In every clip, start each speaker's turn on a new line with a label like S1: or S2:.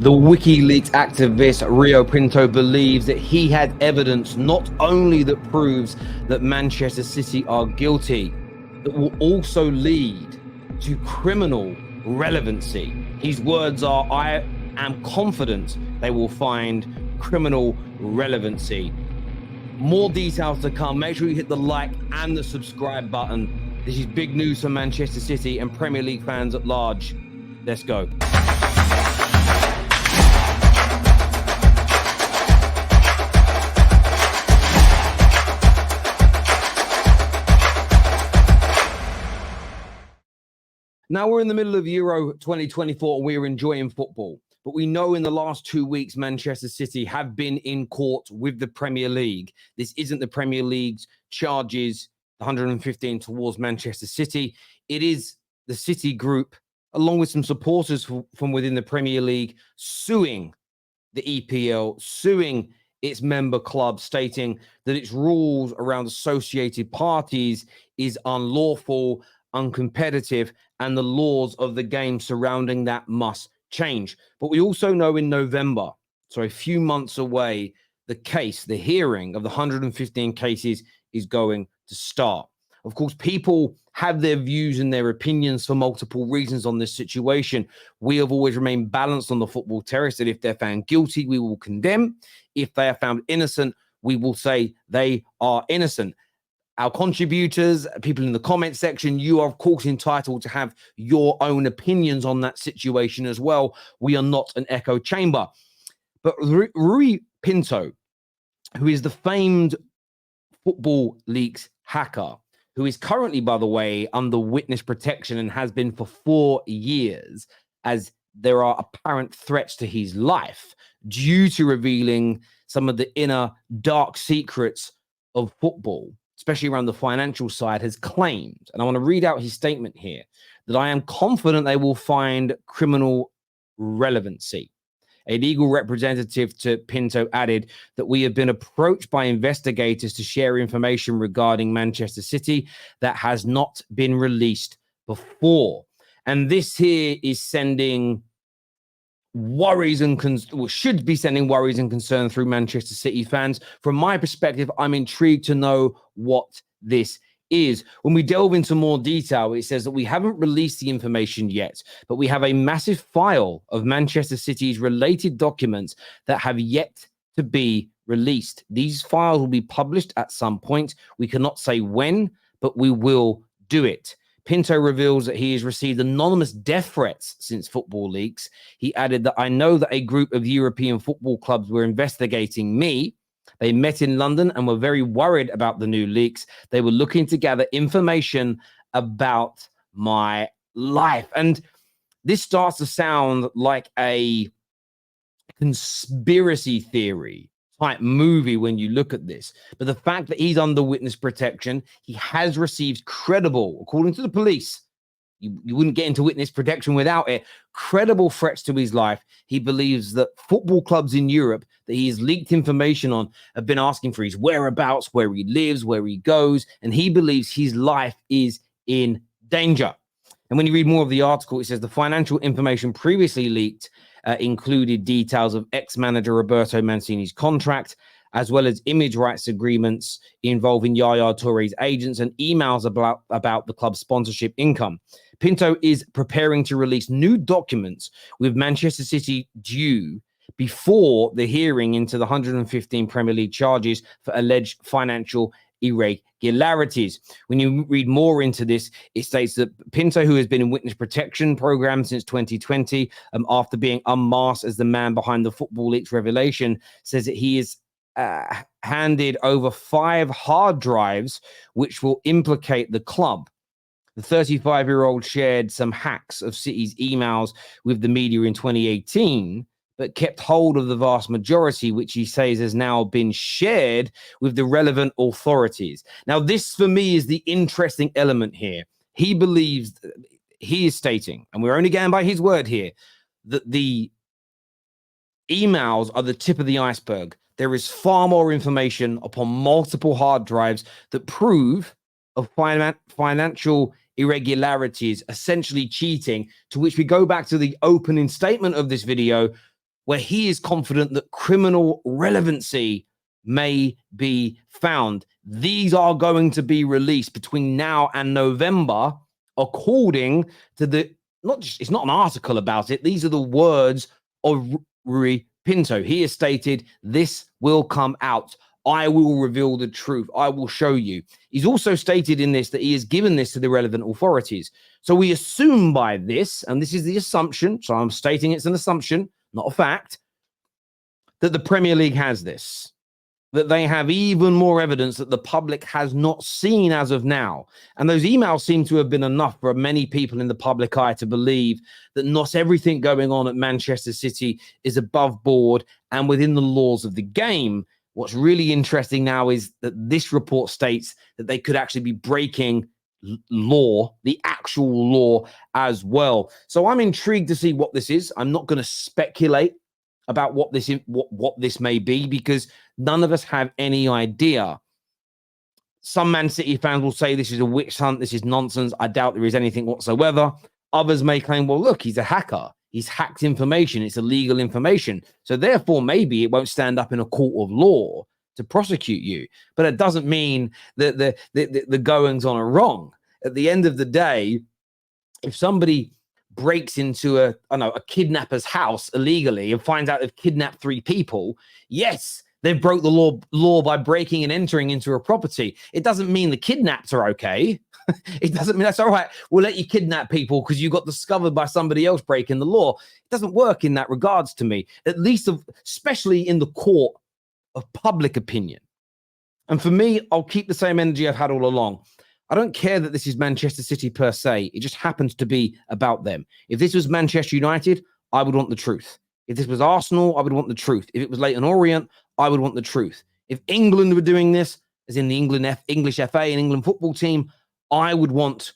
S1: The WikiLeaks activist Rio Pinto believes that he had evidence not only that proves that Manchester City are guilty, that will also lead to criminal relevancy. His words are, "I am confident they will find criminal relevancy." More details to come. Make sure you hit the like and the subscribe button. This is big news for Manchester City and Premier League fans at large. Let's go. Now we're in the middle of Euro 2024 and we're enjoying football. But we know in the last 2 weeks, Manchester City have been in court with the Premier League. This isn't the Premier League's charges, 115 towards Manchester City. It is the City group, along with some supporters from within the Premier League, suing the EPL, suing its member club, stating that its rules around associated parties is unlawful, uncompetitive, and the laws of the game surrounding that must change. But we also know in November, so a few months away, the hearing of the 115 cases is going to start. Of course, people have their views and their opinions for multiple reasons on this situation. We have always remained balanced on the football terrace that if they're found guilty, we will condemn. If they are found innocent, we will say they are innocent. Our contributors, people in the comment section, you are, of course, entitled to have your own opinions on that situation as well. We are not an echo chamber. But Rui Pinto, who is the famed Football Leaks hacker, who is currently, by the way, under witness protection and has been for 4 years, as there are apparent threats to his life due to revealing some of the inner dark secrets of football, especially around the financial side, has claimed, and I want to read out his statement here, that I am confident they will find criminal relevancy. A legal representative to Pinto added that we have been approached by investigators to share information regarding Manchester City that has not been released before. And this here is sending worries and should be sending worries and concern through Manchester City fans. From my perspective, I'm intrigued to know what this is. When we delve into more detail, it says that we haven't released the information yet, but we have a massive file of Manchester City's related documents that have yet to be released. These files will be published at some point. We cannot say when, but we will do it. Pinto reveals that he has received anonymous death threats since Football Leaks. He added that I know that a group of European football clubs were investigating me. They met in London and were very worried about the new leaks. They were looking to gather information about my life. And this starts to sound like a conspiracy theory type movie when you look at this. But the fact that he's under witness protection, he has received credible, according to the police, you wouldn't get into witness protection without it, credible threats to his life. He believes that football clubs in Europe that he has leaked information on have been asking for his whereabouts, where he lives, where he goes, and he believes his life is in danger. And when you read more of the article, it says the financial information previously leaked included details of ex-manager Roberto Mancini's contract, as well as image rights agreements involving Yaya Touré's agents and emails about the club's sponsorship income. Pinto is preparing to release new documents with Manchester City due before the hearing into the 115 Premier League charges for alleged financial irregularities. When you read more into this, it states that Pinto, who has been in witness protection program since 2020, after being unmasked as the man behind the Football Leaks revelation, says that he is handed over 5 hard drives which will implicate the club. The 35-year-old shared some hacks of City's emails with the media in 2018, but kept hold of the vast majority, which he says has now been shared with the relevant authorities. Now, this for me is the interesting element here. He believes, he is stating, and we're only going by his word here, that the emails are the tip of the iceberg. There is far more information upon multiple hard drives that prove of financial irregularities, essentially cheating, to which we go back to the opening statement of this video. where he is confident that criminal relevancy may be found. These are going to be released between now and November, according to it's not an article about it. These are the words of Rui Pinto. He has stated, this will come out. I will reveal the truth. I will show you. He's also stated in this that he has given this to the relevant authorities. So we assume by this, and this is the assumption, so I'm stating it's an assumption, not a fact, that the Premier League has this, that they have even more evidence that the public has not seen as of now. And those emails seem to have been enough for many people in the public eye to believe that not everything going on at Manchester City is above board and within the laws of the game. What's really interesting now is that this report states that they could actually be breaking law, the actual law as well. So I'm intrigued to see what this is. I'm not going to speculate about what this may be, because none of us have any idea. Some Man City fans will say this is a witch hunt, this is nonsense. I doubt there is anything whatsoever. Others may claim, well, look, he's a hacker. He's hacked information. It's illegal information. So therefore, maybe it won't stand up in a court of law to prosecute you. But it doesn't mean that the goings on are wrong. At the end of the day, if somebody breaks into a kidnapper's house illegally and finds out they've kidnapped 3 people, yes, they've broke the law by breaking and entering into a property. It doesn't mean the kidnapped are okay. It doesn't mean that's all right. We'll let you kidnap people because you got discovered by somebody else breaking the law. It doesn't work in that regards to me, at least especially in the court of public opinion. And for me, I'll keep the same energy I've had all along. I don't care that this is Manchester City per se. It just happens to be about them. If this was Manchester United, I would want the truth. If this was Arsenal, I would want the truth. If it was Leyton Orient, I would want the truth. If England were doing this, as in the English FA and England football team, I would want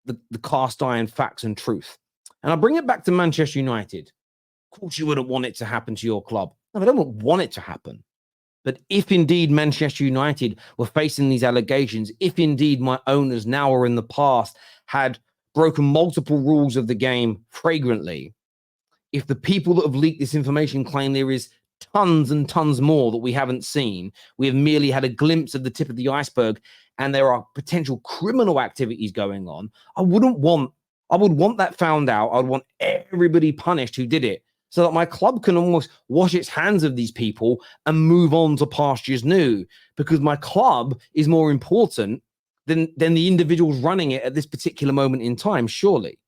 S1: the cast iron facts and truth. And I'll bring it back to Manchester United. Of course, you wouldn't want it to happen to your club. No, I don't want it to happen. But if indeed Manchester United were facing these allegations, if indeed my owners now or in the past had broken multiple rules of the game flagrantly, if the people that have leaked this information claim there is tons and tons more that we haven't seen, we have merely had a glimpse of the tip of the iceberg, and there are potential criminal activities going on, I would want that found out. I would want everybody punished who did it, so that my club can almost wash its hands of these people and move on to pastures new, because my club is more important than the individuals running it at this particular moment in time, surely.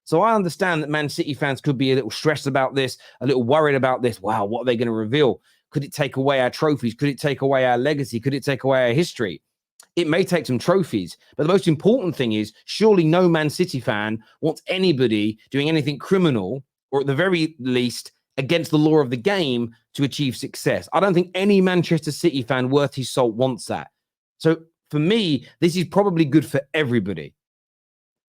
S1: So I understand that Man City fans could be a little stressed about this, a little worried about this. Wow, what are they going to reveal? Could it take away our trophies? Could it take away our legacy? Could it take away our history? It may take some trophies, but the most important thing is, surely no Man City fan wants anybody doing anything criminal, or at the very least against the law of the game, to achieve success. I don't think any Manchester City fan worth his salt wants that. So for me, this is probably good for everybody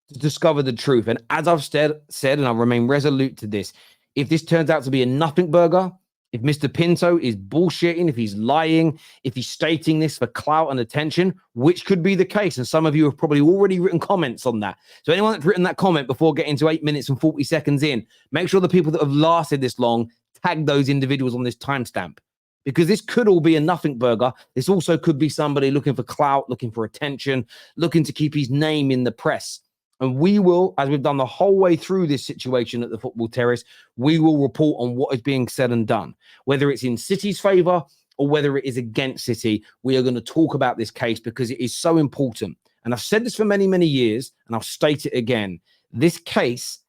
S1: to discover the truth. And as I've said, and I remain resolute to this, if this turns out to be a nothing burger, if Mr. Pinto is bullshitting, if he's lying, if he's stating this for clout and attention, which could be the case, and some of you have probably already written comments on that. So anyone that's written that comment before getting to 8 minutes and 40 seconds in, make sure the people that have lasted this long tag those individuals on this timestamp, because this could all be a nothing burger. This also could be somebody looking for clout, looking for attention, looking to keep his name in the press. And we will, as we've done the whole way through this situation at the Football Terrace, we will report on what is being said and done. Whether it's in City's favour or whether it is against City, we are going to talk about this case because it is so important. And I've said this for many, many years, and I'll state it again. This case,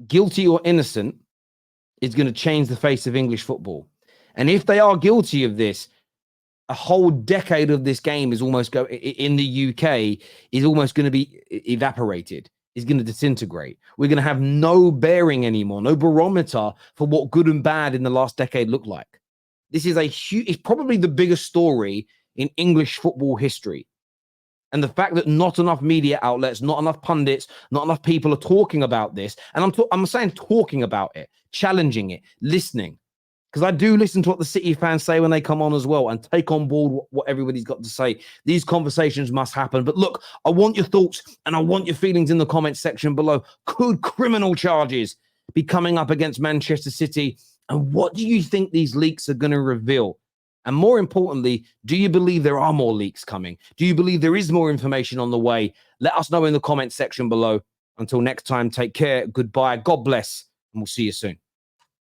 S1: guilty or innocent, is going to change the face of English football. And if they are guilty of this, a whole decade of this game is almost in the UK is almost going to be evaporated, is going to disintegrate. We're going to have no bearing anymore, no barometer for what good and bad in the last decade looked like. This is it's probably the biggest story in English football history. And the fact that not enough media outlets, not enough pundits, not enough people are talking about this. And I'm saying talking about it, challenging it, listening. Because I do listen to what the City fans say when they come on as well, and take on board what everybody's got to say. These conversations must happen. But look, I want your thoughts and I want your feelings in the comments section below. Could criminal charges be coming up against Manchester City? And what do you think these leaks are going to reveal? And more importantly, do you believe there are more leaks coming? Do you believe there is more information on the way? Let us know in the comments section below. Until next time, take care, goodbye, God bless, and we'll see you soon.